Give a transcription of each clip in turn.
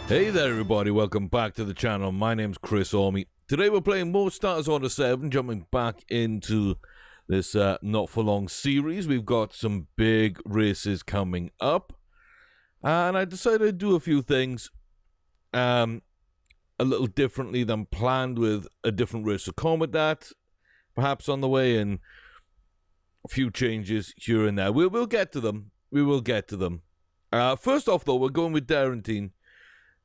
Hey there everybody, welcome back to the channel. My name's Chris Orme. Today we're playing more Starters Order 7, jumping back into this Knott Furlong series. We've got some big races coming up. And I decided to do a few things a little differently than planned, with a different race to combat perhaps on the way, and a few changes here and there. We'll get to them. We will get to them. First off though, we're going with Darentine.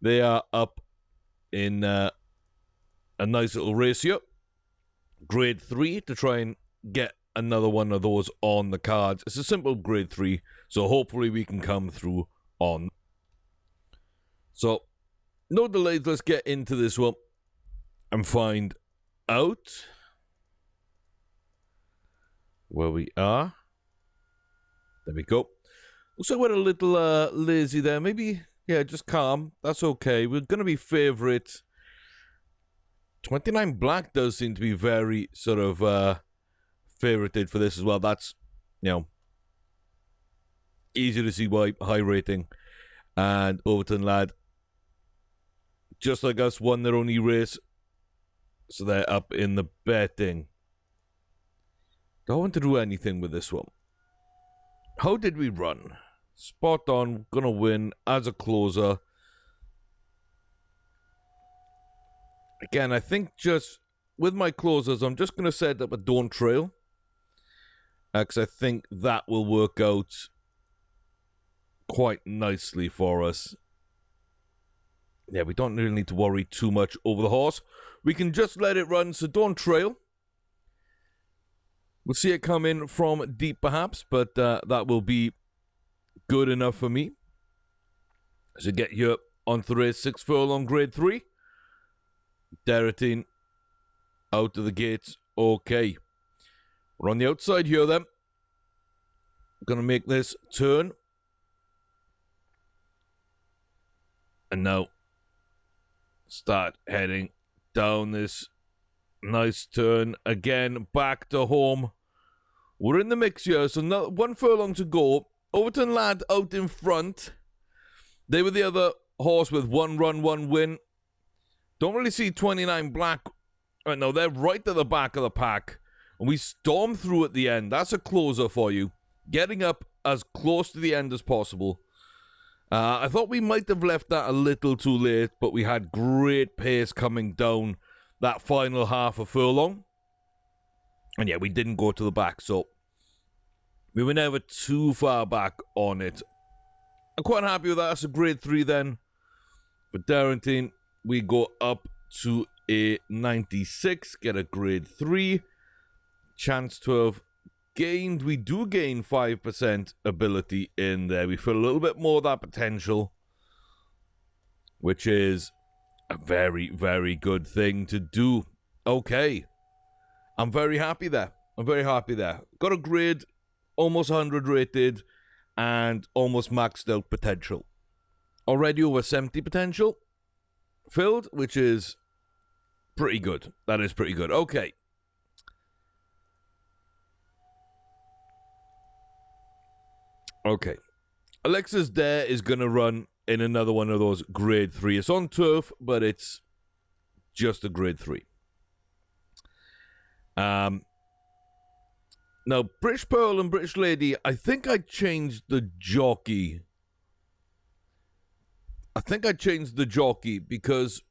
They are up in a nice little race here. Grade 3 to try and get another one of those on the cards. It's a simple grade 3, so hopefully we can come through on. So, no delays, let's get into this one and find out where we are. There we go. Looks like we're a little lazy there. Maybe... yeah, just calm. That's okay. We're going to be favorite. 29 Black does seem to be very sort of favorited for this as well. That's, you know, easy to see why. High rating. And Overton Lad, just like us, won their only race. So they're up in the betting. Don't want to do anything with this one. How did we run? Spot on, gonna win as a closer. Again, I think just with my closers, I'm just gonna set up a Dawn Trail, because I think that will work out quite nicely for us. Yeah, we don't really need to worry too much over the horse. We can just let it run. So Dawn Trail. We'll see it come in from deep perhaps, but that will be good enough for me. So get you onto the race. 6 Furlong grade 3. Darentine out of the gates. Okay. We're on the outside here then. Gonna make this turn. And now start heading down this nice turn. Again, back to home. We're in the mix here, so 1 furlong to go. Overton Lad out in front. They were the other horse with 1 run, 1 win. Don't really see 29 Black right now. They're right at the back of the pack. And we storm through at the end. That's a closer for you. Getting up as close to the end as possible. I thought we might have left that a little too late, but we had great pace coming down that final half of furlong. And yeah, we didn't go to the back, so we were never too far back on it. I'm quite happy with that. That's a grade 3 then. For Darentine, we go up to a 96. Get a grade 3. Chance to have gained. We do gain 5% ability in there. We feel a little bit more of that potential, which is a very, very good thing to do. Okay. I'm very happy there. I'm very happy there. Got a grade almost 100 rated, and almost maxed out potential. Already over 70 potential filled, which is pretty good. That is pretty good. Okay. Okay. Alexis Dare is going to run in another one of those grade 3. It's on turf, but it's just a grade 3. Now, British Pearl and British Lady, I think I changed the jockey. Because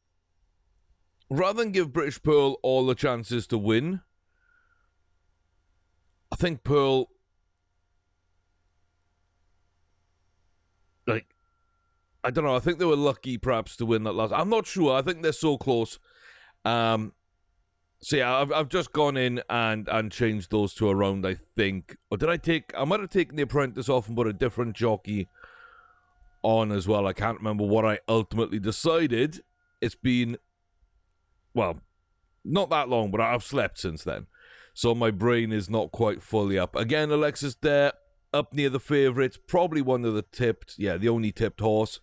rather than give British Pearl all the chances to win, I think Pearl, like, I don't know, I think they were lucky perhaps to win that last. I'm not sure. I think they're so close. So yeah, I've just gone in and changed those two around, I think. Or did I might have taken the Apprentice off and put a different jockey on as well. I can't remember what I ultimately decided. It's been, well, not that long, but I've slept since then. So my brain is not quite fully up. Again, Alexis there, up near the favourites. Probably one of the tipped, yeah, the only tipped horse.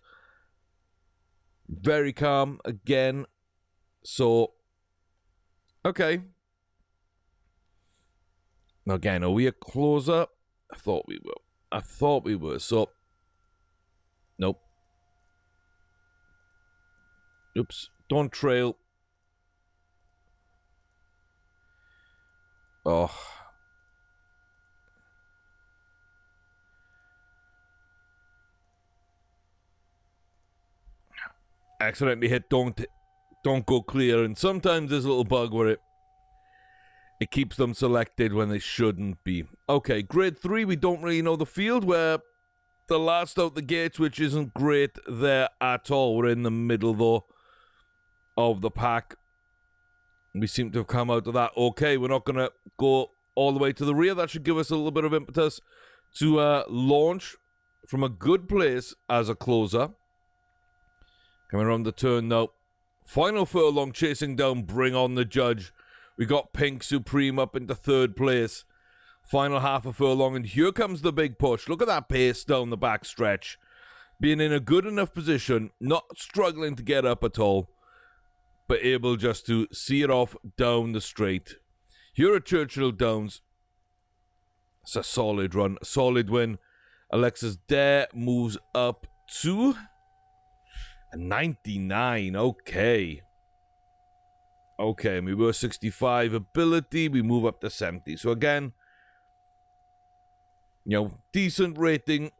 Very calm again. So... okay. Now again, are we a closer? I thought we were. So, nope. Oops. Don't trail. Oh. Accidentally hit don't go clear, and sometimes there's a little bug where it keeps them selected when they shouldn't be. Okay, grade 3, we don't really know the field. We're the last out the gates, which isn't great there at all. We're in the middle, though, of the pack. We seem to have come out of that okay. We're not going to go all the way to the rear. That should give us a little bit of impetus to launch from a good place as a closer. Coming around the turn now. Final Furlong chasing down Bring On the Judge. We got Pink Supreme up into third place. Final half of Furlong, and here comes the big push. Look at that pace down the back stretch. Being in a good enough position, not struggling to get up at all, but able just to see it off down the straight. Here at Churchill Downs, it's a solid run, solid win. Alexis Dare moves up to a 99, okay. Okay, and we were 65 ability, we move up to 70. So again, you know, decent rating,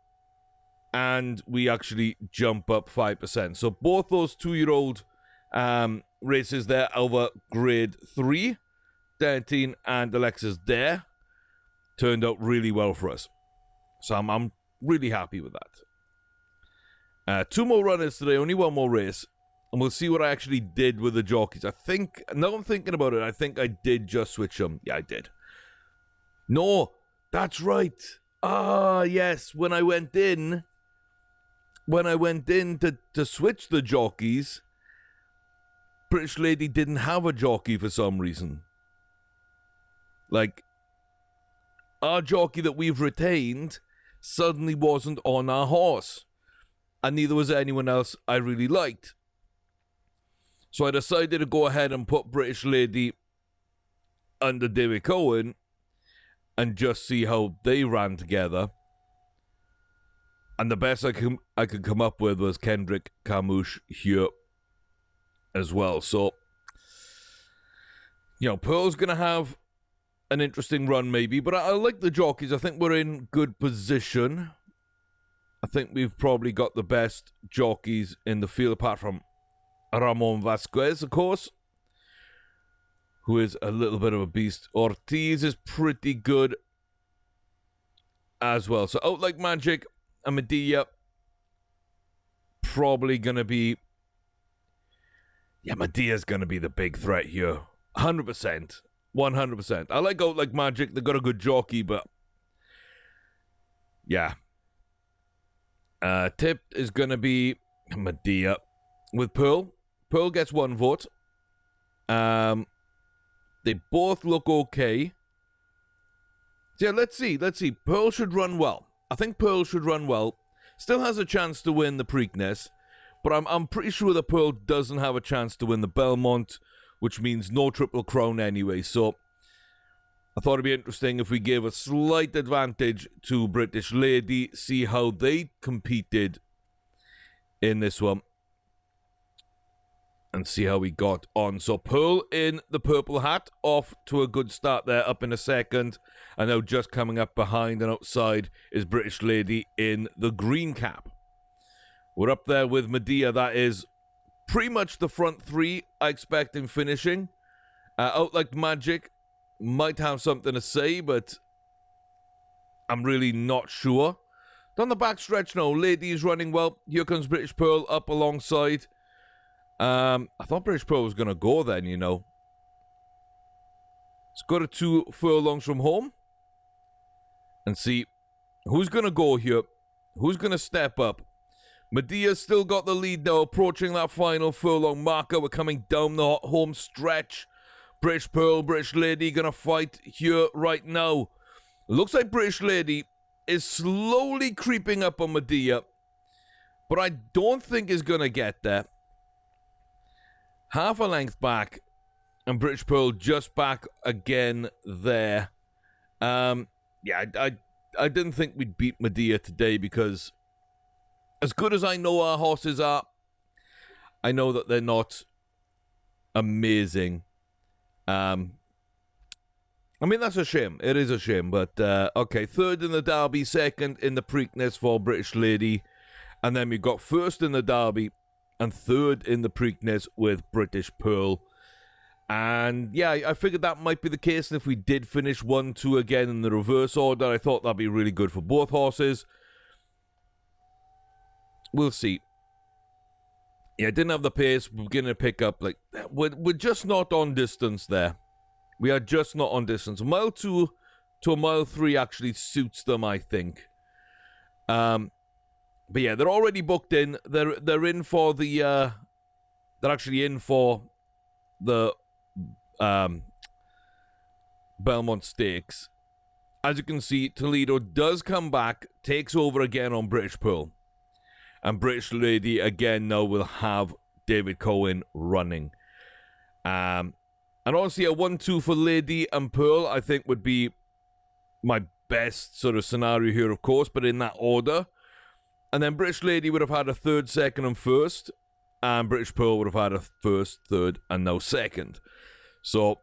and we actually jump up 5%. So both those 2-year-old races there over grade 3, 13 and Alexis Dare, turned out really well for us. So I'm really happy with that. 2 more runners today, only 1 more race. And we'll see what I actually did with the jockeys. I think, now I'm thinking about it, I think I did just switch them. Yeah, I did. No, that's right. Ah, yes, when I went in to switch the jockeys, British Lady didn't have a jockey for some reason. Like, our jockey that we've retained suddenly wasn't on our horse. And neither was anyone else I really liked. So I decided to go ahead and put British Lady under David Cohen and just see how they ran together. And the best I could come up with was Kendrick Carmouche here as well. So, you know, Pearl's going to have an interesting run maybe, but I like the jockeys. I think we're in good position. I think we've probably got the best jockeys in the field, apart from Ramon Vasquez, of course, who is a little bit of a beast. Ortiz is pretty good as well. So Out Like Magic and Medea probably going to be... Yeah, Medea's going to be the big threat here. 100%. 100%. I like Out Like Magic. They got a good jockey, but... Yeah. Tipped is going to be Medea with Pearl. Pearl gets 1 vote. They both look okay. So yeah, let's see. Pearl should run well. I think Pearl should run well. Still has a chance to win the Preakness, but I'm pretty sure that Pearl doesn't have a chance to win the Belmont, which means no Triple Crown anyway. So I thought it'd be interesting if we gave a slight advantage to British Lady, see how they competed in this one, and see how we got on. So Pearl in the purple hat, off to a good start there, up in a second. And now just coming up behind and outside is British Lady in the green cap. We're up there with Medea. That is pretty much the front 3 I expect in finishing. Out Like Magic might have something to say, but I'm really not sure. Down the back stretch now, Lady is running well. Here comes British Pearl up alongside. I thought British Pearl was going to go then, you know. Let's go to 2 furlongs from home and see who's going to go here. Who's going to step up? Medea's still got the lead now, approaching that final furlong marker. We're coming down the home stretch. British Pearl, British Lady going to fight here right now. Looks like British Lady is slowly creeping up on Medea, but I don't think is going to get there. Half a length back, and British Pearl just back again there. Yeah, I didn't think we'd beat Medea today because as good as I know our horses are, I know that they're not amazing. I mean, that's a shame. It is a shame. But, okay, third in the Derby, second in the Preakness for British Lady. And then we got first in the Derby and third in the Preakness with British Pearl. And, yeah, I figured that might be the case. And if we did finish 1-2 again in the reverse order, I thought that'd be really good for both horses. We'll see. Yeah, didn't have the pace. We're beginning to pick up. Like, we're just not on distance there. We are just not on distance. Mile 2 to a mile 3 actually suits them, I think. But yeah, they're already booked in. They're in for the. They're actually in for the Belmont Stakes. As you can see, Toledo does come back, takes over again on British Pearl, and British Lady again now will have David Cohen running. And honestly, a 1-2 for Lady and Pearl, I think, would be my best sort of scenario here, of course, but in that order. And then British Lady would have had a third, second, and first. And British Pearl would have had a first, third, and now second. So,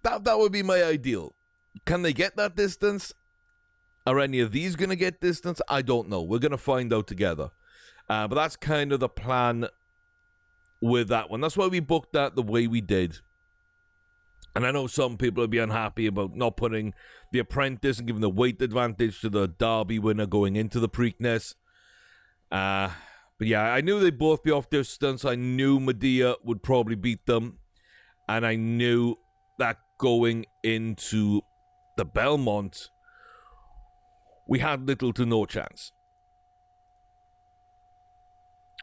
that would be my ideal. Can they get that distance? Are any of these going to get distance? I don't know. We're going to find out together. But that's kind of the plan with that one. That's why we booked that the way we did. And I know some people will be unhappy about not putting the Apprentice and giving the weight advantage to the Derby winner going into the Preakness. But yeah, I knew they'd both be off distance. I knew Medea would probably beat them. And I knew that going into the Belmont, we had little to no chance.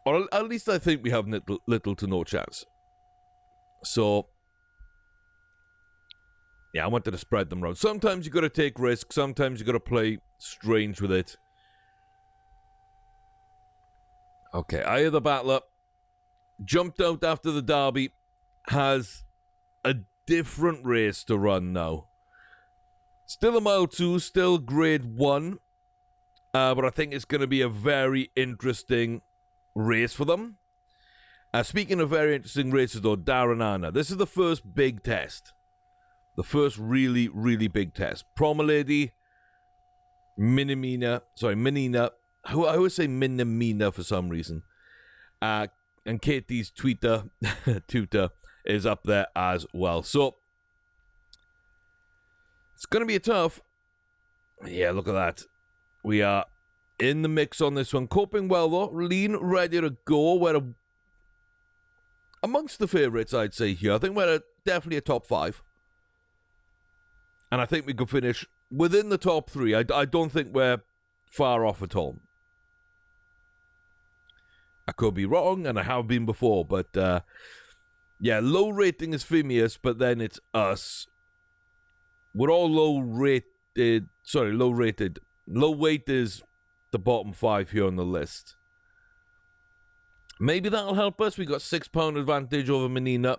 Or at least I think we have little to no chance. So, yeah, I wanted to spread them around. Sometimes you got to take risks. Sometimes you got to play strange with it. Okay, Eye of the Battler jumped out after the Derby. Has a different race to run now. Still a mile 2, still grade 1. But I think it's going to be a very interesting race for them. Speaking of very interesting races, though, Daranana. This is the first big test. The first really, really big test. Promelady, Minamina. I always say Minamina for some reason. And Katie's tutor is up there as well. So, it's going to be a tough. Yeah, look at that. We are in the mix on this one. Coping well, though. Lean, ready to go. We're amongst the favourites, I'd say, here. I think we're definitely a top 5. And I think we could finish within the top 3. I don't think we're far off at all. I could be wrong, and I have been before, but yeah, low rating is Phineas, but then it's us. We're all low rated. Low weight is the bottom 5 here on the list. Maybe that'll help us. We got £6 advantage over Menina.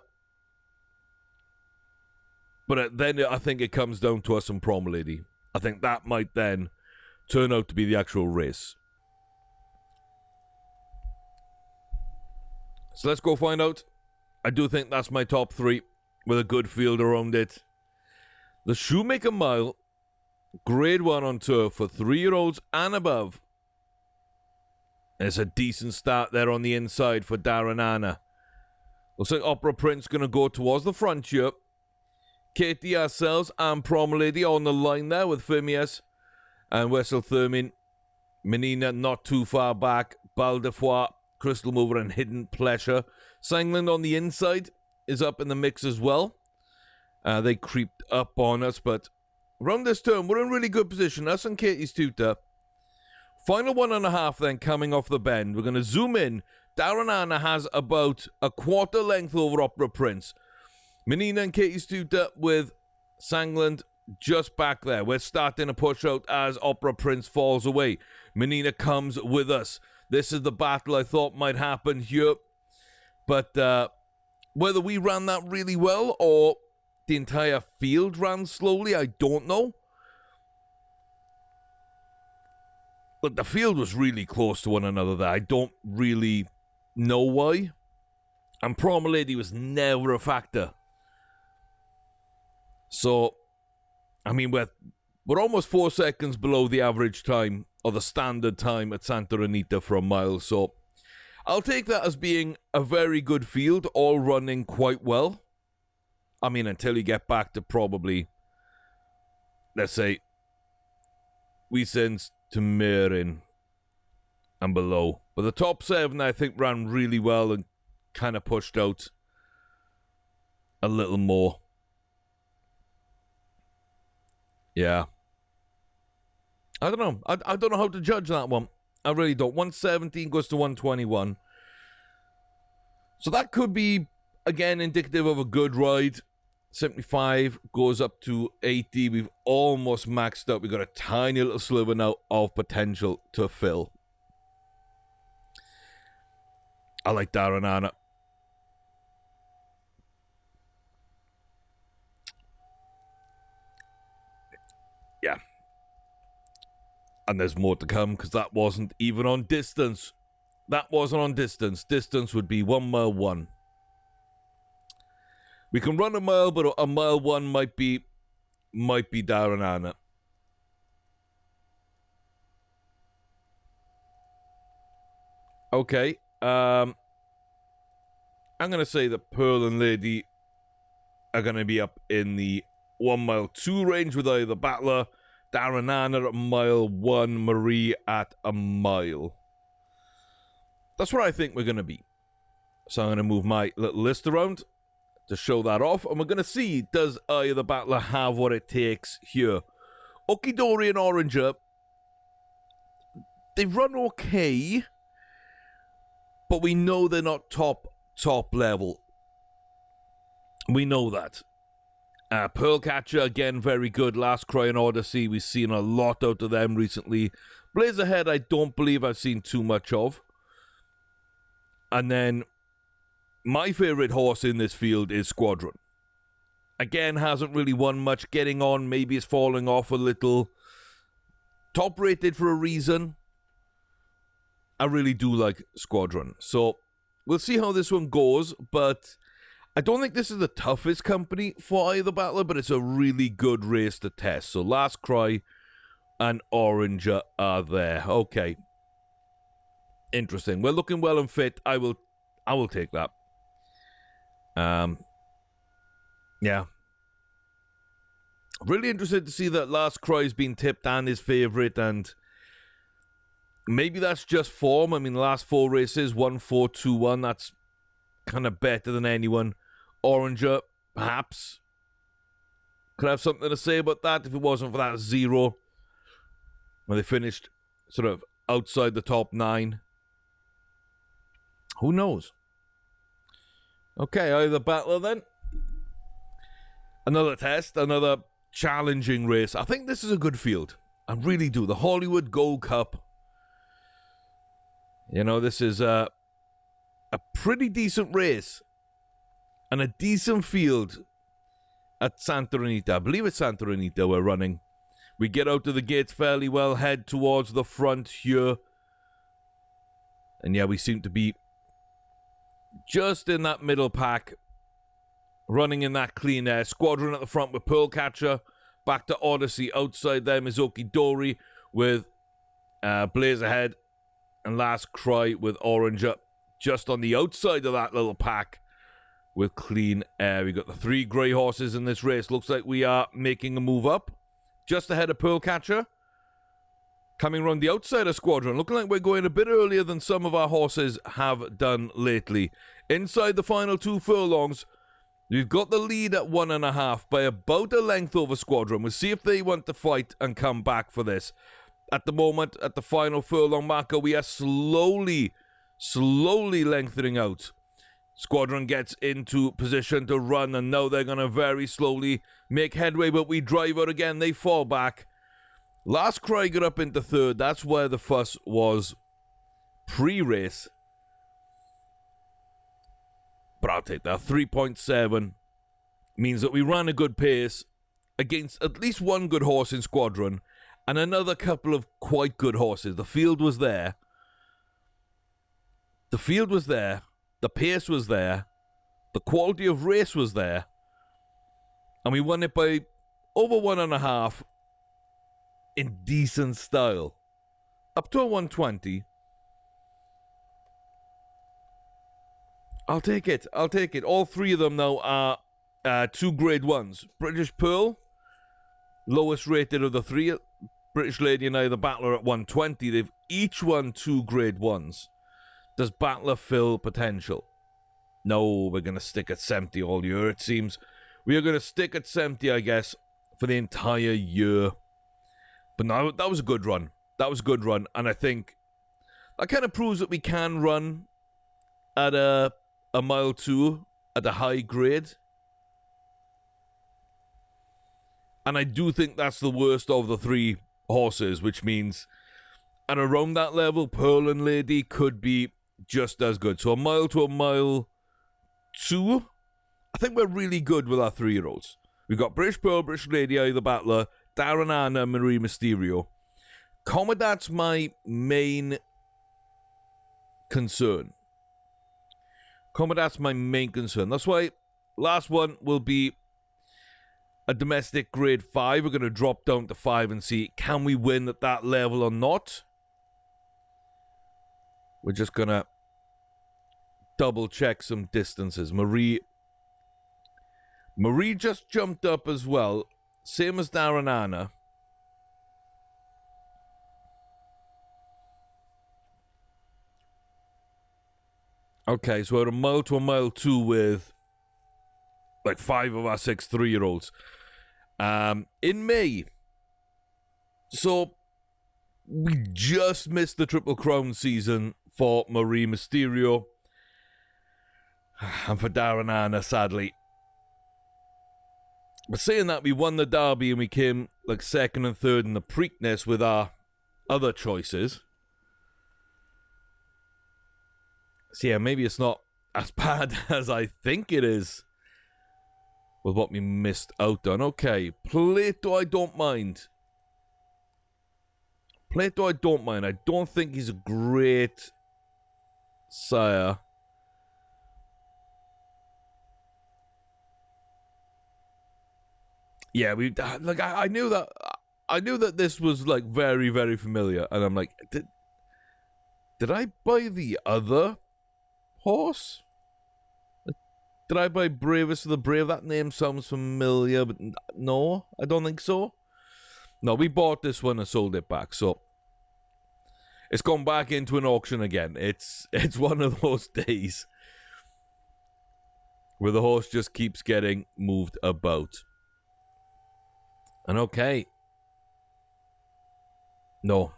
But then I think it comes down to us and Promelady. I think that might then turn out to be the actual race. So let's go find out. I do think that's my top 3 with a good field around it. The Shoemaker Mile, grade 1 on turf for 3-year-olds and above. It's a decent start there on the inside for Daranana. Looks like Opera Prince going to go towards the front here. Katie ourselves and Promelady on the line there with Phineas and Wessel Thurman. Menina not too far back. Bal de Foix, Crystal Mover and Hidden Pleasure. Sangland on the inside is up in the mix as well. They creeped up on us, but around this turn, we're in really good position. Us and Katie's tutor. Final 1.5 then coming off the bend. We're going to zoom in. Daranana has about a quarter length over Opera Prince. Menina and Katie's tutor with Sangland just back there. We're starting to push out as Opera Prince falls away. Menina comes with us. This is the battle I thought might happen here. But whether we ran that really well or the entire field ran slowly, I don't know. But the field was really close to one another there. I don't really know why. And Promo Lady was never a factor. So, I mean, we're almost 4 seconds below the average time, or the standard time at Santa Anita for a mile. So, I'll take that as being a very good field, all running quite well. I mean, until you get back to probably, let's say, Weesens to Merin and below. But the top 7, I think, ran really well and kind of pushed out a little more. Yeah. I don't know. I don't know how to judge that one. I really don't. 117 goes to 121. So that could be, again, indicative of a good ride. 75 goes up to 80. We've almost maxed out. We've got a tiny little sliver now of potential to fill. I like Darren Anna. Yeah. And there's more to come, because that wasn't even on distance. That wasn't on distance. Distance would be 1 mile 1. We can run a mile, but a mile 1 might be Darren Anna. Okay. I'm going to say that Pearl and Lady are going to be up in the 1 mile 2 range with either Battler, Darren Anna at mile 1, Marie at a mile. That's where I think we're going to be. So I'm going to move my little list around to show that off. And we're going to see, does either Battler have what it takes here? Okidori and Oranger, they run okay, but we know they're not top level. We know that. Pearl Catcher, again, very good. Last Cry and Odyssey, we've seen a lot out of them recently. Blaze Ahead, I don't believe I've seen too much of. And then, my favourite horse in this field is Squadron. Again, hasn't really won much. Getting on, maybe it's falling off a little. Top rated for a reason. I really do like Squadron. So, we'll see how this one goes, but I don't think this is the toughest company for either Battler, but it's a really good race to test. So Last Cry and Oranger are there. Okay. Interesting. We're looking well and fit. I will take that. Yeah. Really interested to see that Last Cry's been tipped and his favourite, and maybe that's just form. I mean, the last 4 races, 1-4-2-1, that's kind of better than anyone. Oranger, perhaps, could have something to say about that if it wasn't for that 0, when they finished sort of outside the top 9. Who knows? Okay, either Battler then. Another test, another challenging race. I think this is a good field. I really do. The Hollywood Gold Cup. You know, this is a pretty decent race. And a decent field at Santa Anita. I believe it's Santa Anita we're running. We get out of the gates fairly well, head towards the front here. And yeah, we seem to be just in that middle pack, running in that clean air. Squadron at the front with Pearl Catcher. Back to Odyssey. Outside them is Okidori with Blaze Ahead. And Last Cry with Oranger. Just on the outside of that little pack with clean air. We got the 3 grey horses in this race. Looks like we are making a move up. Just ahead of Pearl Catcher. Coming around the outside of Squadron. Looking like we're going a bit earlier than some of our horses have done lately. Inside the final 2 furlongs, we've got the lead at 1.5 by about a length over Squadron. We'll see if they want to fight and come back for this. At the moment, at the final furlong marker, we are slowly lengthening out. Squadron gets into position to run, and now they're going to very slowly make headway, but we drive out again. They fall back. Last Cry got up into 3rd. That's where the fuss was pre-race. But I'll take that. 3.7 means that we ran a good pace against at least one good horse in Squadron and another couple of quite good horses. The field was there. The field was there. The pace was there. The quality of race was there. And we won it by over 1.5 in decent style. Up to a 120. I'll take it. All three of them now are 2 grade 1s. British Pearl, lowest rated of the 3. British Lady and I, the Battler, at 120. They've each won 2 grade 1s. Does Battler fill potential? No, we're going to stick at 70 all year, it seems. We are going to stick at 70, I guess, for the entire year. But no, that was a good run. And I think that kind of proves that we can run at a mile 2 at a high grade. And I do think that's the worst of the 3 horses, which means at around that level, Pearl and Lady could be just as good. So a mile to a mile 2, I think we're really good with our 3-year-olds. We've got British Pearl, British Lady, the Battler, Darren Anna, Marie Mysterio. Comodat's my main concern. That's why last one will be a domestic grade 5. We're going to drop down to 5 and see, can we win at that level or not? We're just going to double check some distances. Marie just jumped up as well. Same as Darren Anna. Okay, so we're a mile to a mile 2 with like 5 of our 6 3-year-olds. In May. So we just missed the Triple Crown season for Marie Mysterio. And for Darren Anna, sadly. But saying that, we won the Derby and we came like 2nd and 3rd in the Preakness with our other choices. So yeah, maybe it's not as bad as I think it is with what we missed out on. Okay, Plato I don't mind. I don't think he's a great sire. Yeah, I knew that this was like very, very familiar, and I'm like, did I buy the other horse? Did I buy Bravest of the Brave? That name sounds familiar, but no, I don't think so. No, we bought this one and sold it back, so it's gone back into an auction again. It's one of those days where the horse just keeps getting moved about. And okay. No.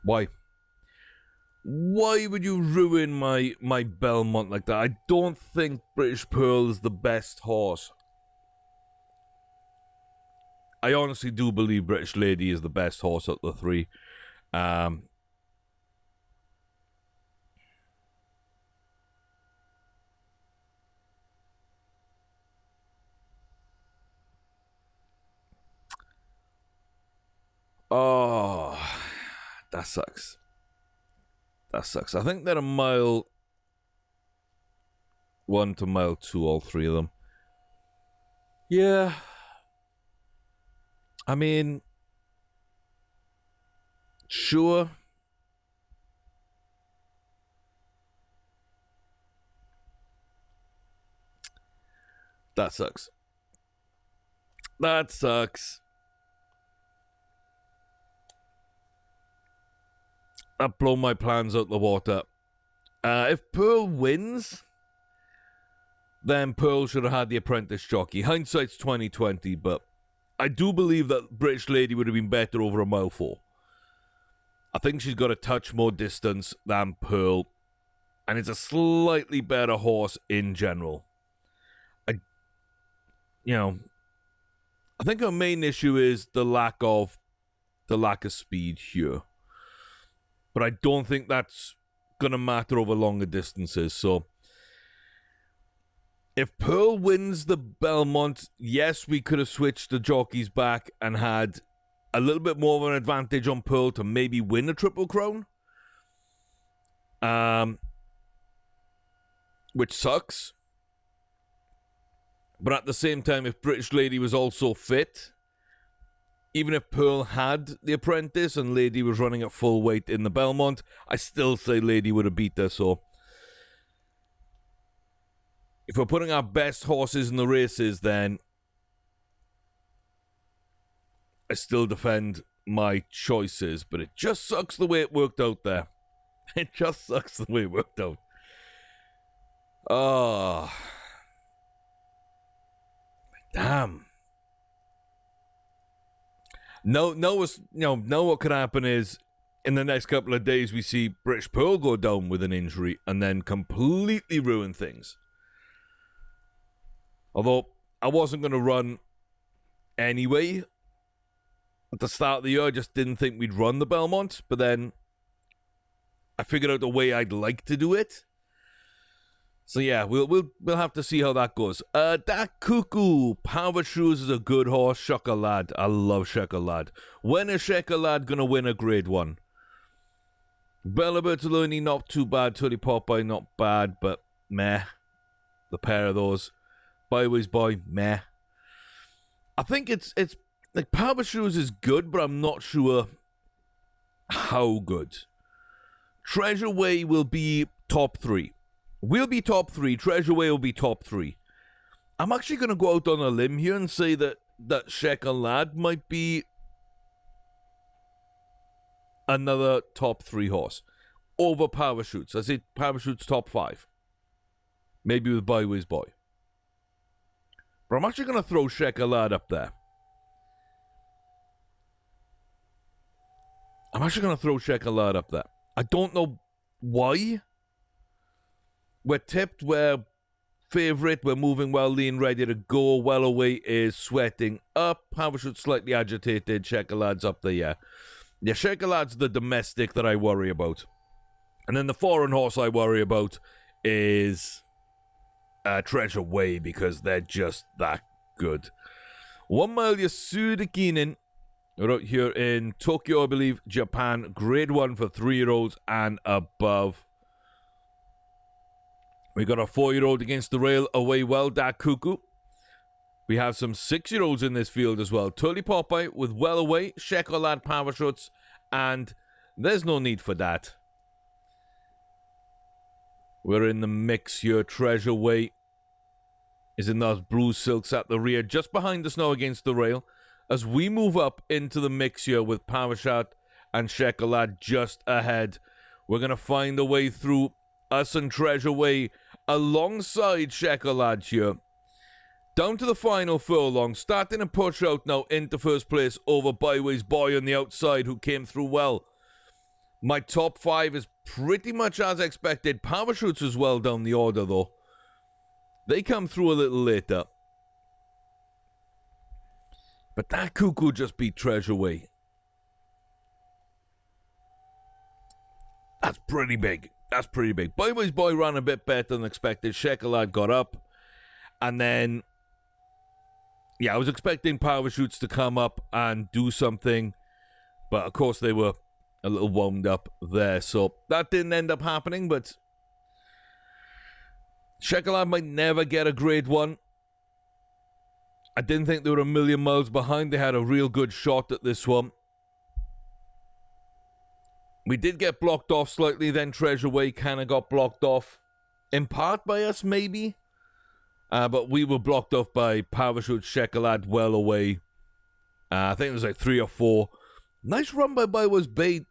Why? Why would you ruin my Belmont like that? I don't think British Pearl is the best horse. I honestly do believe British Lady is the best horse of the 3. Oh, that sucks. I think they're a mile 1 to mile 2, all 3 of them. Yeah. I mean, sure. That sucks. That blown my plans out the water. If Pearl wins, then Pearl should have had the apprentice jockey. Hindsight's 2020, but I do believe that British Lady would have been better over a mile 4. I think she's got a touch more distance than Pearl, and it's a slightly better horse in general. I think her main issue is the lack of speed here. But I don't think that's going to matter over longer distances. So If Pearl wins the Belmont, yes, we could have switched the jockeys back and had a little bit more of an advantage on Pearl to maybe win the Triple Crown. Which sucks. But at the same time, if British Lady was also fit, even if Pearl had the apprentice and Lady was running at full weight in the Belmont, I still say Lady would have beat her. So if we're putting our best horses in the races, then I still defend my choices. But it just sucks the way it worked out there. It just sucks the way it worked out. Oh, damn. No, what could happen is in the next couple of days we see British Pearl go down with an injury and then completely ruin things. Although I wasn't going to run anyway at the start of the year. I just didn't think we'd run the Belmont, but then I figured out the way I'd like to do it. So yeah, we'll have to see how that goes. That Cuckoo Power Shoes is a good horse. Chocolade. I love Chocolade. When is Chocolade gonna win a grade 1? Bella Bertolini, not too bad. Tully Popeye, not bad, but meh. The pair of those. Byways Boy, meh. I think it's like Power Shoes is good, but I'm not sure how good. Treasure Way will be top 3. We'll be top 3. Treasure Way will be top 3. I'm actually going to go out on a limb here and say that Chocolade might be another top 3 horse over Power Shoots. I say Power Shoots top 5. Maybe with Byways Boy. But I'm actually going to throw Chocolade up there. I don't know why. We're tipped, we're favourite, we're moving well, lean, ready to go. Well Away is sweating up. Power Shoot slightly agitated. Chocolade's up there, yeah. Yeah, Chocolade's the domestic that I worry about. And then the foreign horse I worry about is Treasure Way, because they're just that good. 1 mile Yasudakinen. We're out here in Tokyo, I believe, Japan. Grade 1 for 3-year-olds and above. We got a 4-year-old against the rail, away well, that Cuckoo. We have some 6-year-olds in this field as well. Tully Popeye with well away, Chocolade Power Shots, and there's no need for that. We're in the mix here. Treasure Way is in those blue silks at the rear, just behind us now against the rail. As we move up into the mix here with Power Shot and Chocolade just ahead, we're going to find a way through us and Treasure Way alongside Chocolade here. Down to the final furlong, starting to push out now into first place over Byways Boy on the outside, who came through well. My top 5 is pretty much as expected. Power Shoots as well down the order though. They come through a little later. But that Cuckoo just beat Treasure Way. That's pretty big. Byways Boy ran a bit better than expected. Chocolade got up. And then, yeah, I was expecting Power Shoots to come up and do something. But, of course, they were a little wound up there. So, that didn't end up happening. But Chocolade might never get a grade 1. I didn't think they were a million miles behind. They had a real good shot at this one. We did get blocked off slightly. Then Treasure Way kind of got blocked off. In part by us, maybe. But we were blocked off by Power Shoot, Chocolade, well away. I think it was like 3 or 4. Nice run by Byways Boy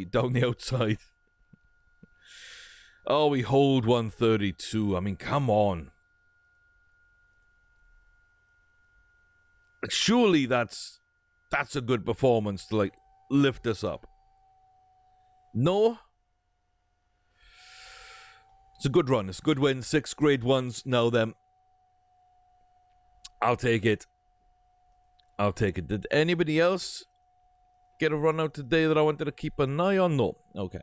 down the outside. Oh, we hold 132. I mean, come on. Surely that's a good performance to, like, lift us up. No? It's a good run. It's a good win. 6 grade 1s now then. I'll take it. Did anybody else get a run out today that I wanted to keep an eye on? No. Okay.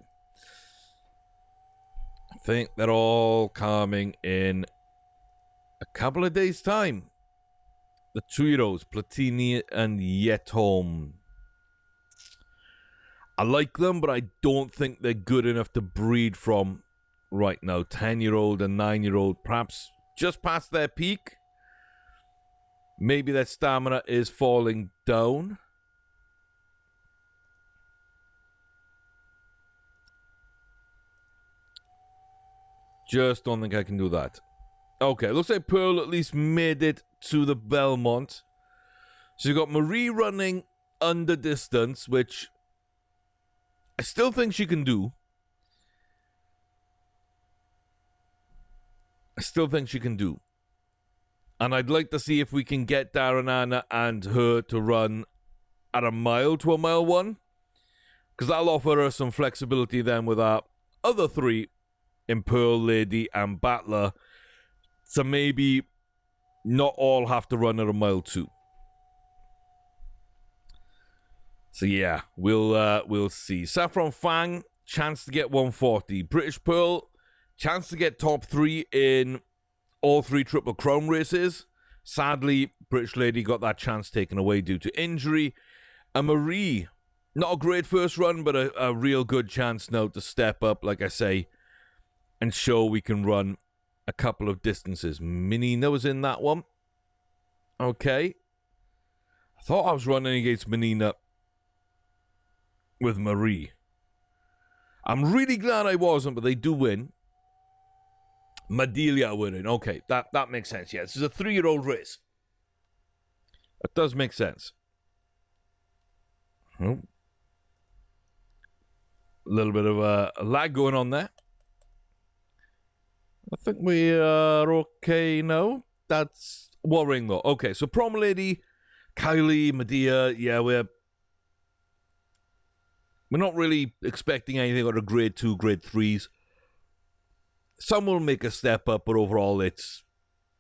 I think they're all coming in a couple of days' time. The 2-year-olds, Platini and Yetholm. I like them, but I don't think they're good enough to breed from right now. 10-year-old and 9-year-old, perhaps just past their peak. Maybe their stamina is falling down. Just don't think I can do that. Okay, looks like Pearl at least made it to the Belmont. So you got Marie running under distance, which I still think she can do. And I'd like to see if we can get Darren Anna and her to run at a mile to a mile 1. Because that'll offer her some flexibility then with our other 3 in Pearl, Lady, and Battler. So maybe not all have to run at a mile 2. So yeah, we'll see. Saffron Fang, chance to get 140. British Pearl, chance to get top 3 in all 3 Triple Crown races. Sadly, British Lady got that chance taken away due to injury. And Marie, not a great first run, but a real good chance now to step up, like I say, and show we can run a couple of distances. Menina was in that one. Okay. I thought I was running against Menina with Marie. I'm really glad I wasn't, but they do win. Madelia winning. Okay, that makes sense. Yeah, this is a 3-year-old race. That does make sense. A little bit of a lag going on there. I think we are okay now. That's worrying though. Okay, so Prom Lady, Kylie, Medea, yeah, we're not really expecting anything out of grade 2, grade 3s. Some will make a step up, but overall it's,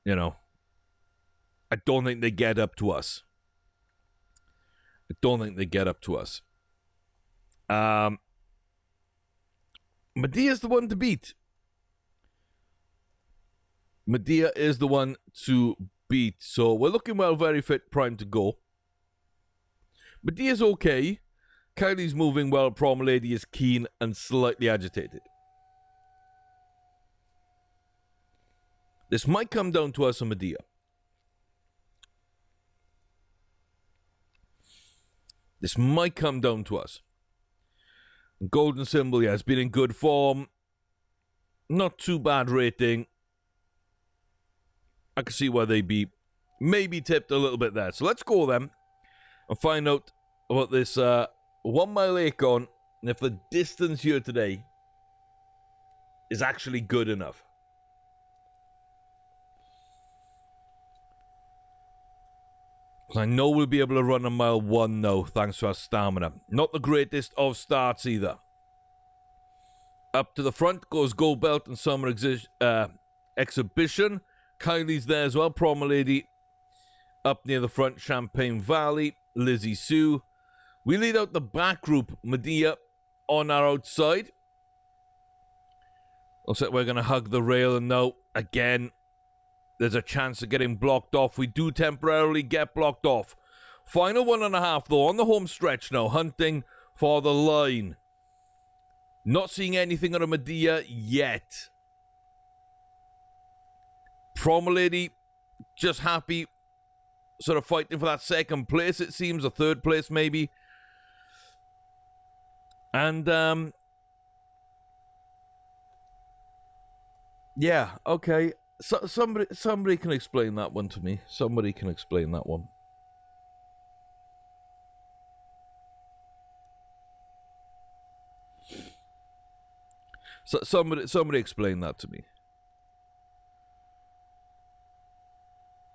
I don't think they get up to us. Medea's the one to beat. Medea is the one to beat. So we're looking well, very fit, primed to go. Medea's okay. Kylie's moving well. Prom Lady is keen and slightly agitated. This might come down to us and Medea. Golden Symbol, yeah, has been in good form. Not too bad rating. I can see why they'd be maybe tipped a little bit there. So let's go then and find out about this 1 mile Acorn and if the distance here today is actually good enough. Because I know we'll be able to run a mile 1 now, thanks to our stamina. Not the greatest of starts either. Up to the front goes Gold Belt and Summer Exhibition. Kylie's there as well. Prom Lady up near the front. Champagne Valley. Lizzie Sue. We lead out the back group. Medea on our outside. Looks like we're going to hug the rail. And now, again, there's a chance of getting blocked off. We do temporarily get blocked off. Final 1.5 though on the home stretch now. Hunting for the line. Not seeing anything out of Medea yet. Prom Lady just happy. Sort of fighting for that second place it seems. Or third place maybe. And yeah, okay. So, somebody can explain that one to me. Somebody explain that to me.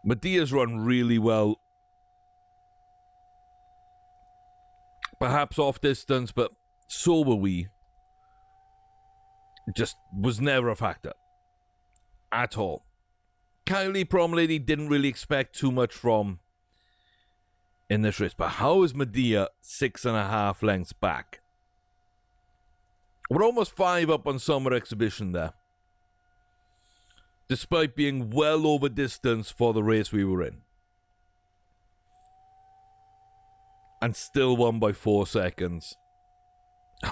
Medea's run really well. Perhaps off distance, but so were we. Just was never a factor. At all. Kylie, Prom Lady, didn't really expect too much from in this race. But how is Medea 6.5 lengths back? We're almost 5 up on Summer Exhibition there. despite being well over distance for the race we were in. And still won by 4 seconds.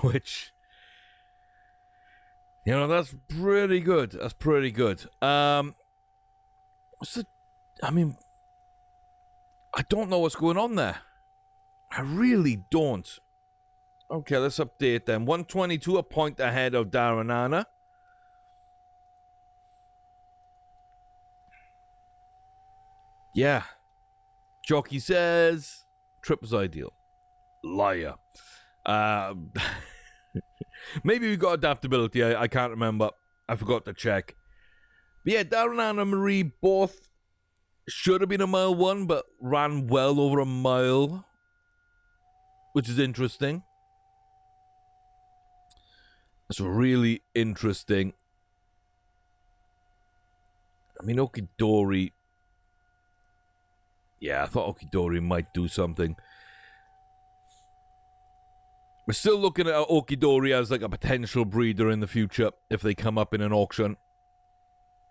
Which, you know, that's pretty good. That's pretty good. I mean, I don't know what's going on there. I really don't. Okay, let's update them. 122, a point ahead of Darren Anna. Yeah. Jockey says trip was ideal. Liar. Maybe we got adaptability. I can't remember. I forgot to check. But yeah, Darren Anna and Marie both should have been a mile 1, but ran well over a mile, which is interesting. It's really interesting. I mean, Okidori. Yeah, I thought Okidori might do something. We're still looking at Okidori as like a potential breeder in the future if they come up in an auction.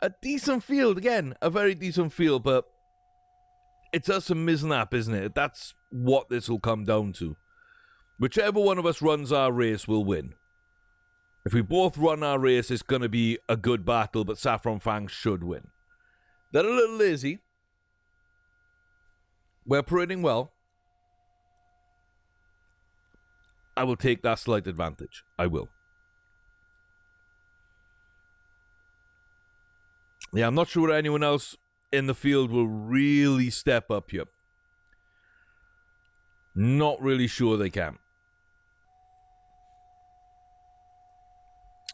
A decent field, again, a very decent field, but it's us and Miznap, isn't it? That's what this will come down to. Whichever one of us runs our race will win. If we both run our race, it's going to be a good battle, but Saffron Fang should win. They're a little lazy. We're parading well. I will take that slight advantage. I will. Yeah, I'm not sure anyone else in the field will really step up here. Not really sure they can.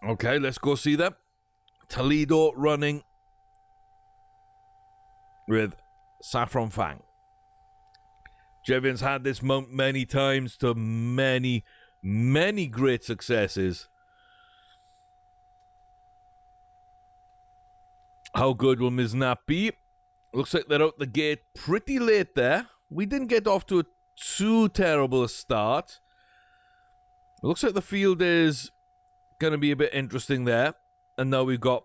Okay, let's go see them. Toledo running with Saffron Fang. Jevion's had this mount many times to many great successes. How good will Miznap be? Looks like they're out the gate pretty late there. We didn't get off to a too terrible a start. Looks like the field is going to be a bit interesting there. And now we've got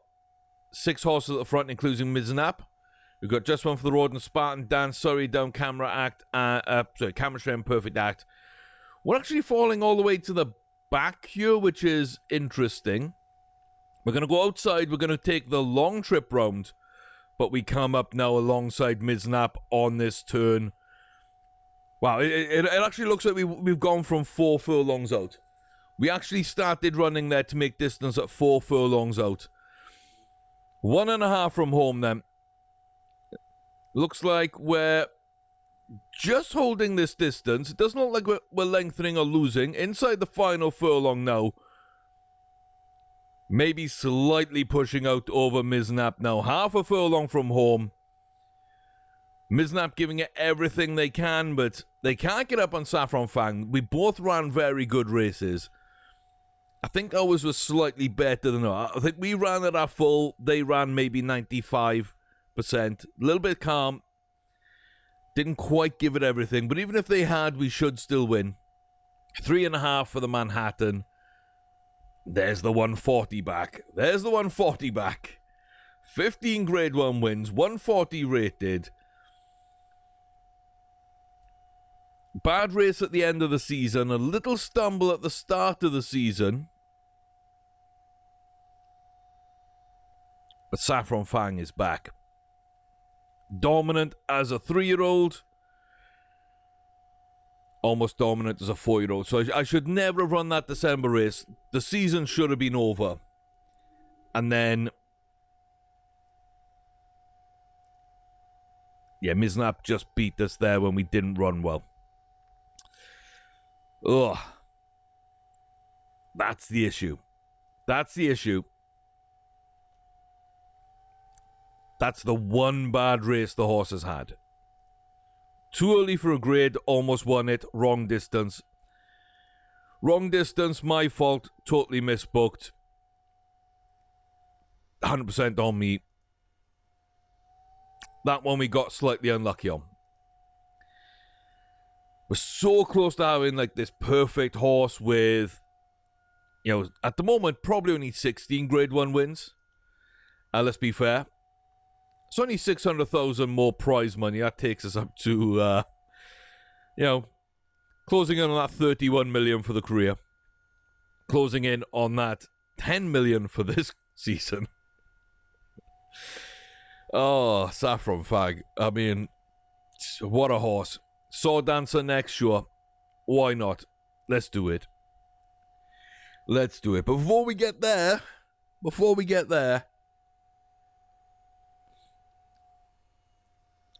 6 horses at the front, including Miznap. We've got Just One for the Road and Spartan Dan, Surrey Down, Camera Act, Camera Shred, Perfect Act. We're actually falling all the way to the back here, which is interesting. We're going to go outside. We're going to take the long trip round, but we come up now alongside Miznap on this turn. Wow, it actually looks like we've gone from 4 furlongs out. We actually started running there to make distance at 4 furlongs out. 1.5 from home then. Looks like we're just holding this distance. It doesn't look like we're lengthening or losing. Inside the final furlong now. Maybe slightly pushing out over Miznap now. 1/2 furlong from home. Miznap giving it everything they can, but they can't get up on Saffron Fang. We both ran very good races. I think ours was slightly better than ours. I think we ran at our full. They ran maybe 95%. A little bit calm. Didn't quite give it everything, but even if they had, we should still win. 3.5 for the Manhattan. There's the 140 back. There's the 140 back. 15 Grade 1 wins, 140 rated. Bad race at the end of the season, a little stumble at the start of the season. But Saffron Fang is back. Dominant as a 3-year-old. Almost dominant as a 4-year-old. So I should never have run that December race. The season should have been over. And then... yeah, Miznap just beat us there when we didn't run well. Ugh. That's the issue. That's the issue. That's the one bad race the horse has had. Too early for a grade, almost won it, wrong distance. Wrong distance, my fault, totally misbooked. 100% on me. That one we got slightly unlucky on. We're so close to having like this perfect horse with, you know, at the moment, probably only 16 Grade 1 wins. Let's be fair. It's only 600,000 more prize money. That takes us up to, closing in on that 31 million for the career. Closing in on that 10 million for this season. Oh, Saffron Fang. I mean, what a horse. Sword Dancer next, sure. Why not? Let's do it. Let's do it. But before we get there,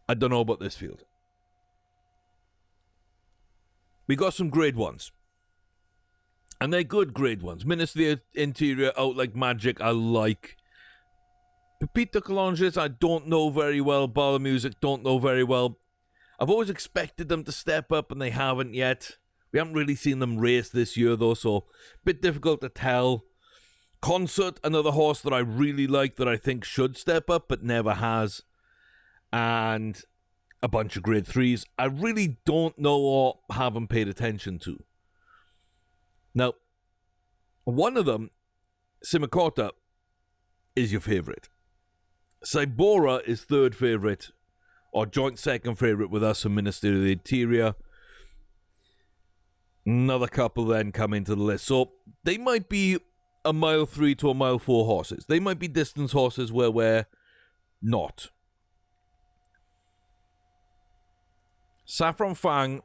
I don't know about this field. We got some grade ones. And they're good grade ones. Minister Interior, Out Like Magic, I like. Pepita Colonges, I don't know very well. Ball of Music, don't know very well. I've always expected them to step up, and they haven't yet. We haven't really seen them race this year, though, so a bit difficult to tell. Concert, another horse that I really like that I think should step up, but never has. And a bunch of grade 3s I really don't know or haven't paid attention to. Now, one of them, Simicota, is your favourite. Cybora is third favourite, or joint second favourite with us and Minister of the Interior. Another couple then come into the list. So they might be a mile 3 to a mile 4 horses. They might be distance horses where we're not. Saffron Fang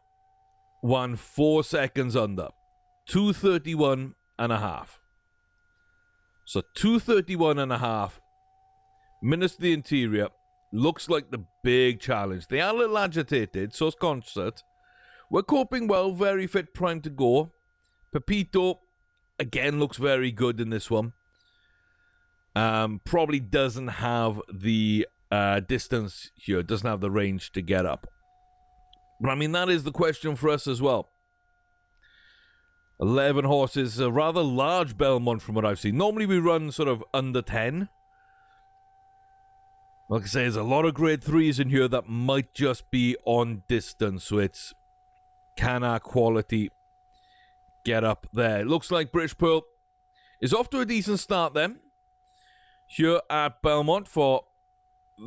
won 4 seconds under. 2:31 and a half. So 2:31 and a half. Minister of the Interior looks like the big challenge. They are a little agitated, so is Concert. We're coping well, very fit, primed to go. Pepito, again, looks very good in this one. Probably doesn't have the distance here, doesn't have the range to get up. But I mean, that is the question for us as well. 11 horses, a rather large Belmont from what I've seen. Normally we run sort of under 10. Like I say, there's a lot of grade 3s in here that might just be on distance. So it's, can our quality get up there? It looks like British Pearl is off to a decent start then. Here at Belmont for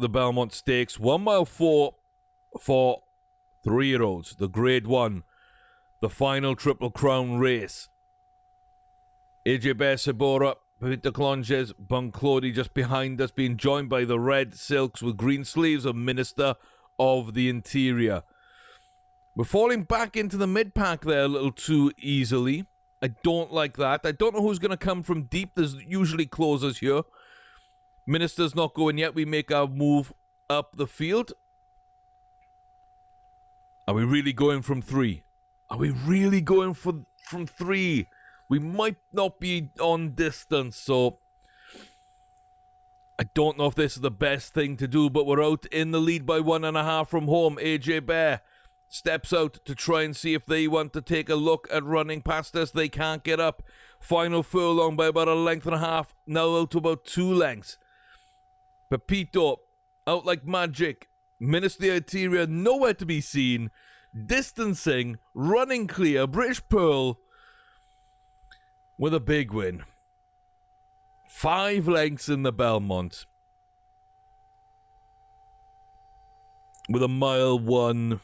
the Belmont Stakes. 1 mile 4 for 3-year-olds. The grade 1. The final Triple Crown race. AJ Bear, Sabora, Pepita Colonges, Bunclody just behind us, being joined by the red silks with green sleeves of Minister of the Interior. We're falling back into the mid-pack there a little too easily. I don't like that. I don't know who's going to come from deep. There's usually closers here. Minister's not going yet. We make our move up the field. Are we really going from 3? Are we really going from 3? We might not be on distance, so I don't know if this is the best thing to do, but we're out in the lead by 1.5 from home. AJ Bear steps out to try and see if they want to take a look at running past us. They can't get up. Final Furlong by about 1.5 lengths, now out to about 2 lengths. Pepito, Out Like Magic. Minister of the Interior, nowhere to be seen. Distancing, running clear. British Pearl with a big win. 5 lengths in the Belmont. With a mile 1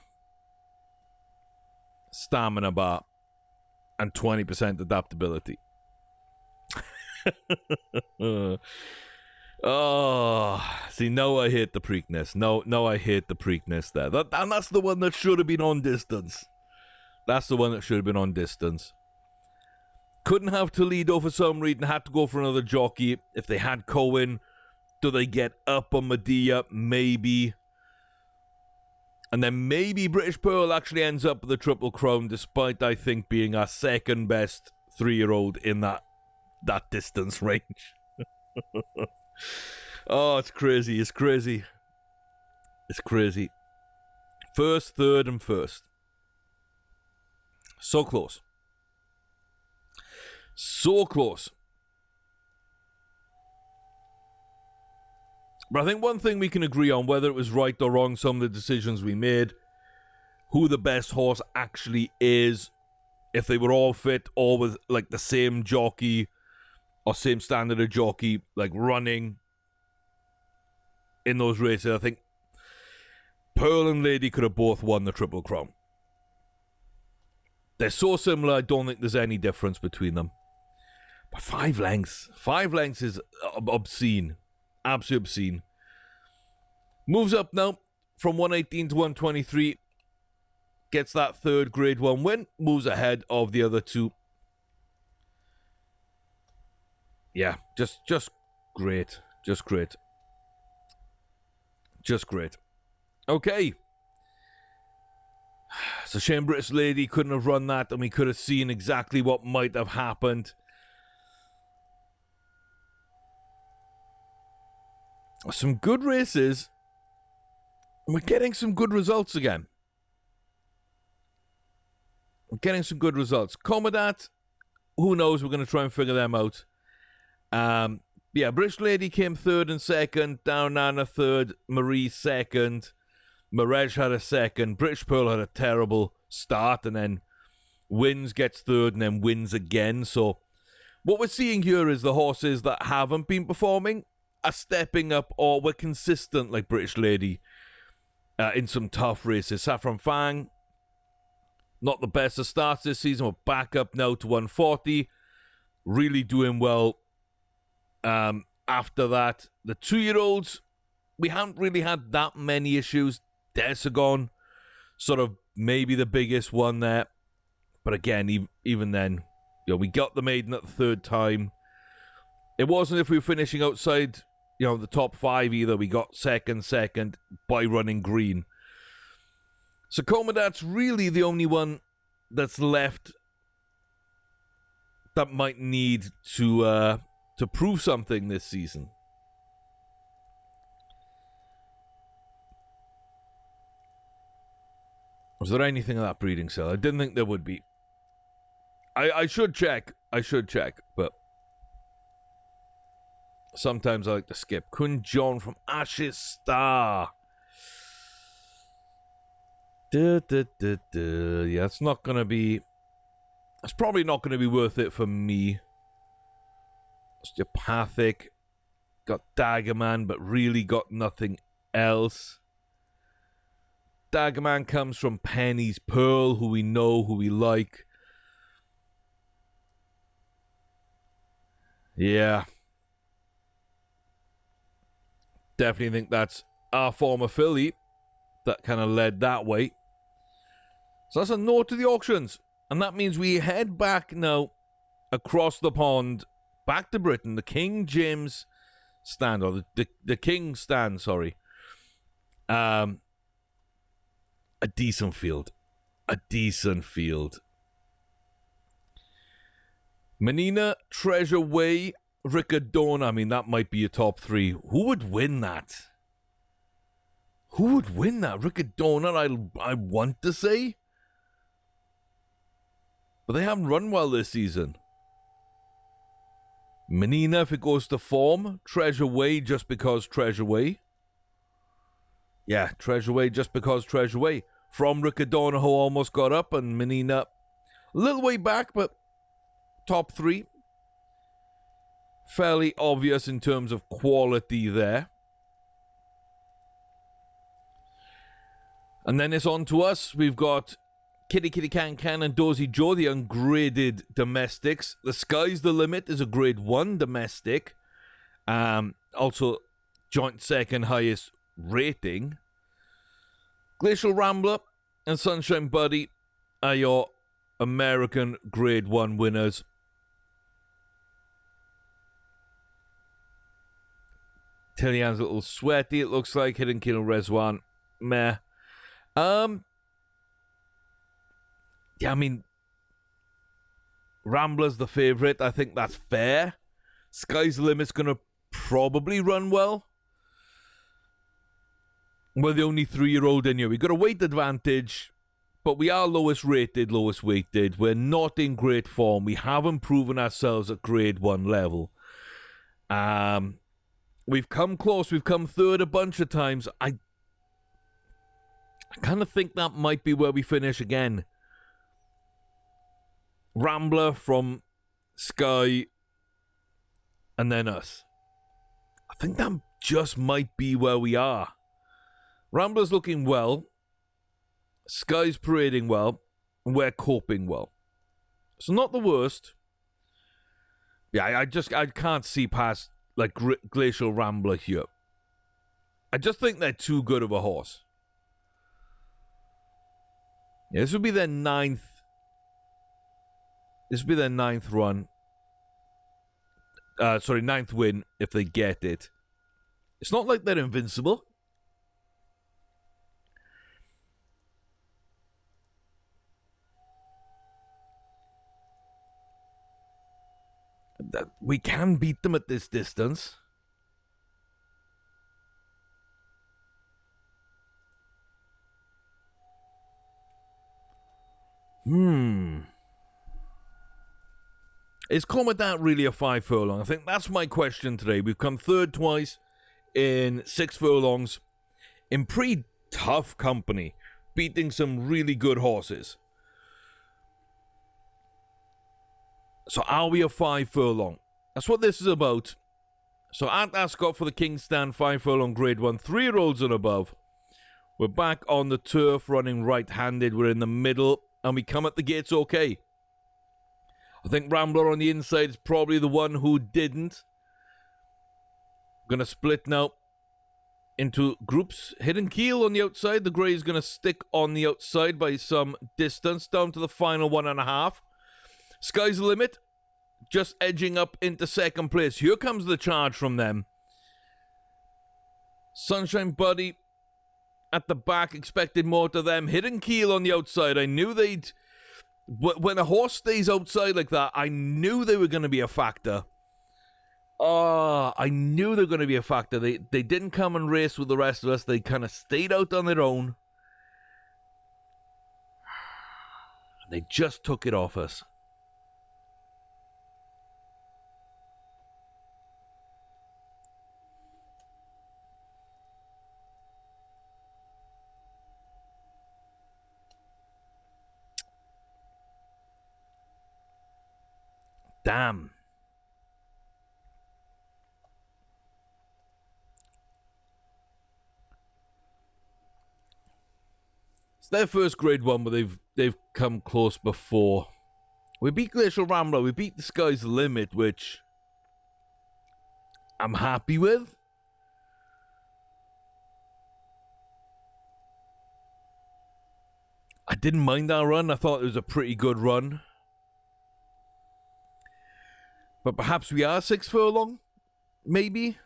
stamina bar and 20% adaptability. Oh, see, now I hate the Preakness. No, I hate the Preakness there. And that's the one that should have been on distance. That's the one that should have been on distance. Couldn't have Toledo for some reason. Had to go for another jockey. If they had Cohen, do they get up on Medea? Maybe. And then maybe British Pearl actually ends up with the Triple Crown, despite, I think, being our second best 3-year-old in that distance range. Oh, it's crazy. It's crazy. It's crazy. First, third, and first. So close. So close. But I think one thing we can agree on, whether it was right or wrong, some of the decisions we made, who the best horse actually is, if they were all fit, all with like the same jockey or same standard of jockey, like running. in those races. I think Pearl and Lady could have both won the Triple Crown. They're so similar, I don't think there's any difference between them. But 5 lengths. 5 lengths is obscene. Absolutely obscene. Moves up now from 118 to 123. Gets that third Grade 1 win. Moves ahead of the other two. Yeah, just great. Just great. Just great. Okay. It's a shame British Lady couldn't have run that, and we could have seen exactly what might have happened. Some good races. We're getting some good results again. We're getting some good results. Comodat, who knows? We're going to try and figure them out. Yeah, British Lady came third and second. Downana third. Marie second. Marej had a second. British Pearl had a terrible start and then wins, gets third, and then wins again. So what we're seeing here is the horses that haven't been performing are stepping up or were consistent like British Lady in some tough races. Saffron Fang, not the best of starts this season. We're back up now to 140. Really doing well. After that, the 2-year-olds, we haven't really had that many issues. Desagon, sort of maybe the biggest one there. But again, even then, we got the maiden at the third time. It wasn't if we were finishing outside, the top 5 either. We got second by running green. So Comodat's really the only one that's left that might need to prove something this season. Was there anything in that breeding cell? I didn't think there would be. I should check. But sometimes I like to skip. Kun John from Ashes Star. Yeah, it's not going to be... It's probably not going to be worth it for me. Osteopathic. Got Daggerman, but really got nothing else. Daggerman comes from Penny's Pearl, who we know, who we like. Yeah. Definitely think that's our former filly that kind of led that way. So that's a no to the auctions. And that means we head back now across the pond, back to Britain, the King James stand, or the King stand, sorry. A decent field. Menina, Treasure Way, Ricardona. I mean, that might be your top 3. Who would win that? Ricardona, I want to say. But they haven't run well this season. Menina, if it goes to form. Treasure Way, just because Treasure Way. Yeah, Treasure Way, just because Treasure Way. From Ricardona, who almost got up, and Menina, a little way back, but top 3. Fairly obvious in terms of quality there. And then it's on to us. We've got Kitty Can and Dozy Joe, the ungraded domestics. The Sky's the Limit is a grade 1 domestic. Also, joint second highest rating. Glacial Rambler and Sunshine Buddy are your American grade 1 winners. Tillian's a little sweaty, it looks like. Hidden Kill Rezwan. Meh. Yeah, I mean, Rambler's the favourite. I think that's fair. Sky's the Limit's going to probably run well. We're the only 3-year-old in here. We've got a weight advantage, but we are lowest rated, lowest weighted. We're not in great form. We haven't proven ourselves at grade 1 level. We've come close. We've come third a bunch of times. I kind of think that might be where we finish again. Rambler from Sky, and then us. I think just might be where we are. Rambler's looking well. Sky's parading well. And we're coping well. So not the worst. Yeah, I can't see past like Glacial Rambler here. I just think they're too good of a horse. Yeah, this would be their ninth. This would be their ninth run. Ninth win if they get it. It's not like they're invincible. We can beat them at this distance. Is Commandant really a 5 furlong? I think that's my question today. We've come third twice in 6 furlongs in pretty tough company, beating some really good horses. So are we a 5 furlong? That's what this is about. So Ant Ascot for the King's Stand 5 furlong grade 1, 3-year-olds and above. We're back on the turf running right-handed. We're in the middle and we come at the gates okay. I think Rambler on the inside is probably the one who didn't. Going to split now into groups. Hidden Keel on the outside. The grey is going to stick on the outside by some distance down to the final 1.5. Sky's the limit. Just edging up into second place. Here comes the charge from them. Sunshine Buddy at the back. Expected more to them. Hidden Keel on the outside. I knew they'd... When a horse stays outside like that, I knew they were going to be a factor. I knew they were going to be a factor. They didn't come and race with the rest of us. They kind of stayed out on their own. They just took it off us. Damn. It's their first grade 1, but they've come close before. We beat Glacial Rambler. We beat the Sky's the Limit, which I'm happy with. I didn't mind our run. I thought it was a pretty good run. But perhaps we are 6 furlong? Maybe?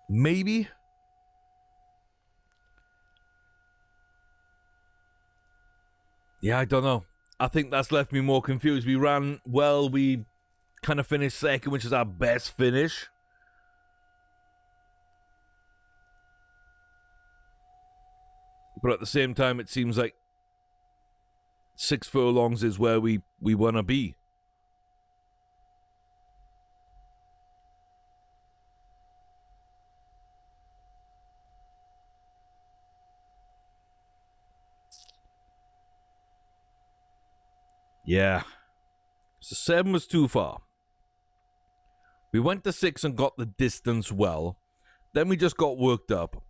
Maybe? Yeah, I don't know. I think that's left me more confused. We ran well. We kind of finished second, which is our best finish. But at the same time, it seems like 6 furlongs is where we want to be. Yeah. So 7 was too far. We went to 6 and got the distance well. Then we just got worked up.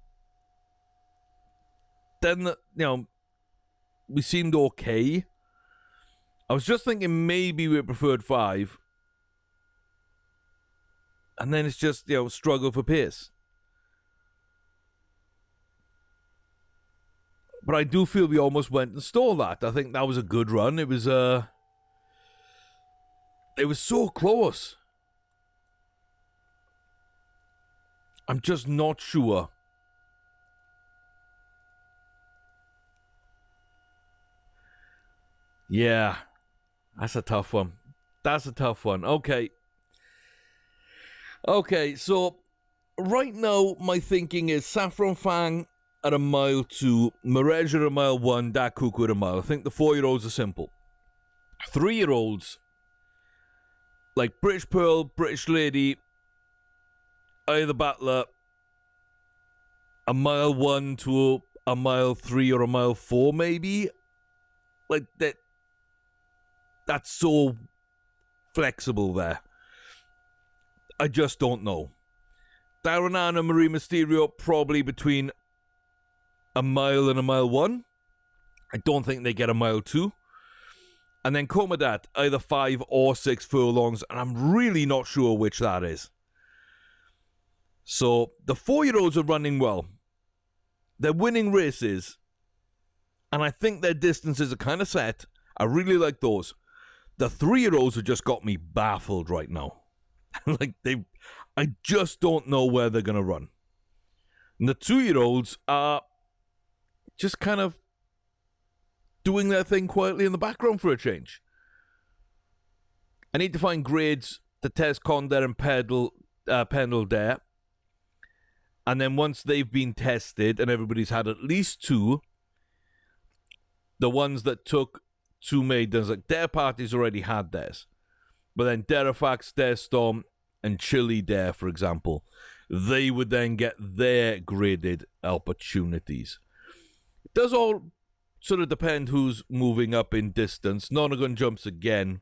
Then, we seemed okay. I was just thinking maybe we preferred 5. And then it's just, struggle for pace. But I do feel we almost went and stole that. I think that was a good run. It was so close. I'm just not sure. Yeah, that's a tough one. Okay, so right now my thinking is Saffron Fang at 1 mile 2, Mareja at 1 mile 1, Dak Cuckoo at 1 mile. I think the 4-year-olds are simple. 3-year-olds, like British Pearl, British Lady, Eye of the Battler, 1 mile 1 to 1 mile 3 or 1 mile 4 maybe. Like that. that's so flexible there. I just don't know. Darren Ann and Marie Mysterio probably between a mile and a mile 1. I don't think they get a mile 2. And then Comodat, either 5 or 6 furlongs, and I'm really not sure which that is. So the 4-year-olds are running well. They're winning races, and I think their distances are kind of set. I really like those. The 3-year-olds have just got me baffled right now. I just don't know where they're going to run. And the 2-year-olds are just kind of doing their thing quietly in the background for a change. I need to find grades to test Condor and Pendle Dare. And then once they've been tested and everybody's had at least 2, the ones that took 2 maidens, like Dare Party's already had theirs. But then Derefax, Dare Storm, and Chili Dare, for example, they would then get their graded opportunities. It does all sort of depend who's moving up in distance. Nonagon jumps again.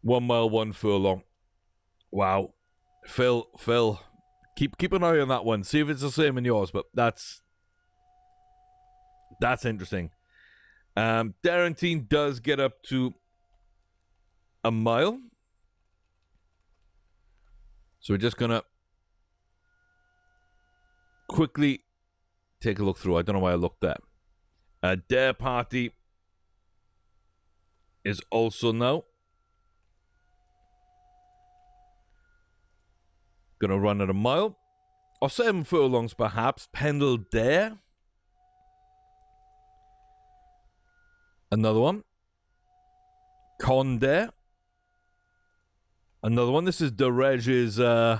1 mile, 1 furlong. Wow. Phil, keep an eye on that one. See if it's the same in yours, but that's interesting. Darrentine does get up to a mile. So we're just going to quickly take a look through. I don't know why I looked there. Dare Party is also now going to run at a mile. Or 7 furlongs perhaps. Pendle Dare. Another one. Con Dare. Another one. This is Derege's. This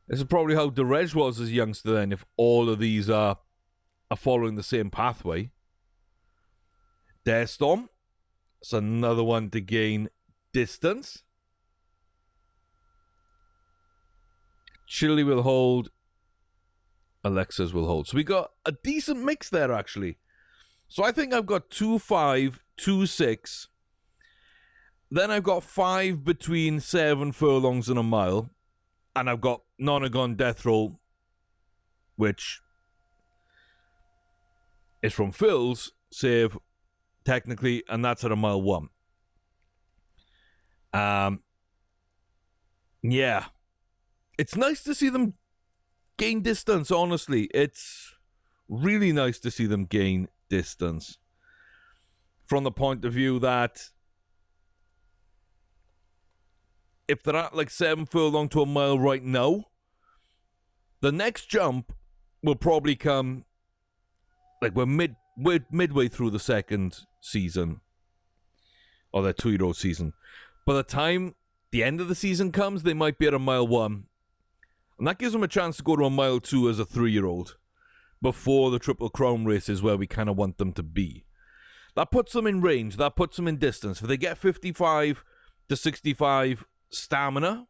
is probably how Derege was as a youngster then, if all of these are following the same pathway. Dare Storm. It's another one to gain distance. Chili will hold. Alexa's will hold. So we got a decent mix there, actually. So I think I've got 2-5, 2-6. Then I've got 5 between 7 furlongs and a mile. And I've got Nonagon Death Roll, which is from Phil's save, technically, and that's at a mile 1. Yeah. It's nice to see them gain distance, honestly. It's really nice to see them gain distance. From the point of view that if they're at like 7 furlong to a mile right now, the next jump will probably come like we're midway through the second season, or their 2-year-old season. By the time the end of the season comes, they might be at a mile 1. And that gives them a chance to go to a mile 2 as a 3-year-old before the Triple Crown races where we kind of want them to be. That puts them in range. That puts them in distance. If they get 55 to 65 stamina,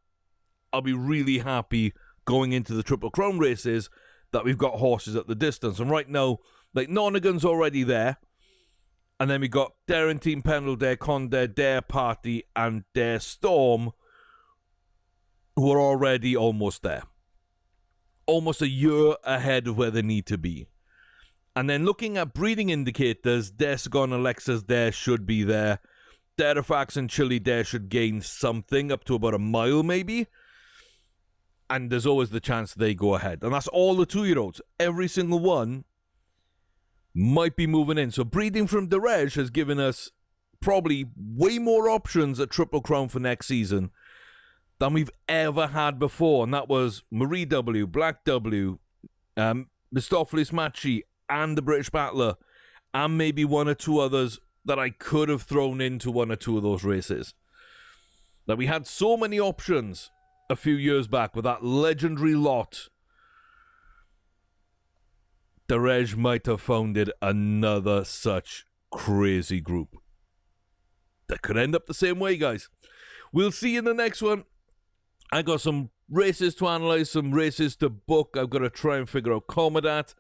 I'll be really happy going into the Triple Crown races that we've got horses at the distance. And right now, like Nonagon's already there. And then we got Darrentine, Pendle Dare, Condare, Dare Party, and Dare Storm, who are already almost there. Almost a year ahead of where they need to be. And then looking at breeding indicators, Desagon, Alexa's Dare should be there. Derefax and Chili Dare should gain something, up to about a mile maybe. And there's always the chance they go ahead. And that's all the 2-year-olds. Every single one might be moving in. So breeding from Derege has given us probably way more options at Triple Crown for next season than we've ever had before. And that was Marie W, Black W, Mistopheles Machi, and the British Battler, and maybe 1 or 2 others that I could have thrown into 1 or 2 of those races. Like, we had so many options a few years back with that legendary lot. Derege might have founded another such crazy group that could end up the same way, guys. We'll see you in the next one. I got some races to analyze, some races to book. I've got to try and figure out Comodat.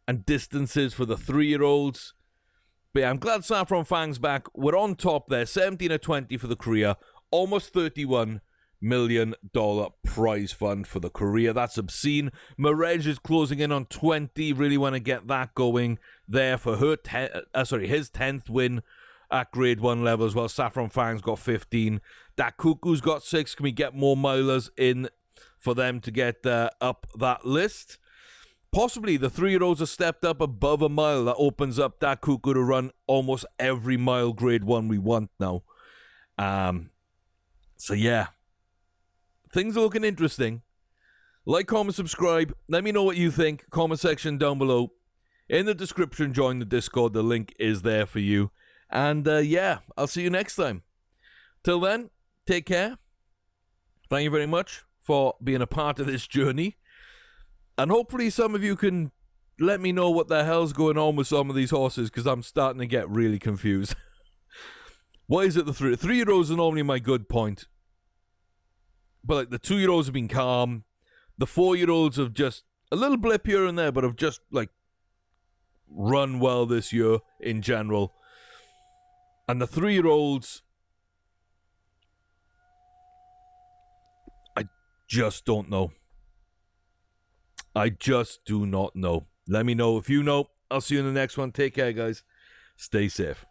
and distances for the 3-year-olds. But yeah, I'm glad Saffron Fang's back. We're on top there, 17 or 20 for the career, almost $31 million prize fund for the career. That's obscene. Marej is closing in on 20. Really want to get that going there for her his 10th win at grade 1 level as well. Saffron Fang's got 15. Dat Cuckoo's got 6. Can we get more milers in for them to get up that list? Possibly the 3-year-olds have stepped up above a mile. That opens up Dat Cuckoo to run almost every mile grade 1 we want now. So yeah, things are looking interesting. Like, comment, subscribe. Let me know what you think. Comment section down below. In the description, join the Discord. The link is there for you. And yeah, I'll see you next time. Till then, take care. Thank you very much for being a part of this journey. And hopefully some of you can let me know what the hell's going on with some of these horses, because I'm starting to get really confused. Why is it the 3-year-olds are normally my good point? But like the 2-year-olds have been calm. The 4-year-olds have just a little blip here and there, but have just like run well this year in general. And the 3-year-olds, I just don't know. I just do not know. Let me know if you know. I'll see you in the next one. Take care, guys. Stay safe.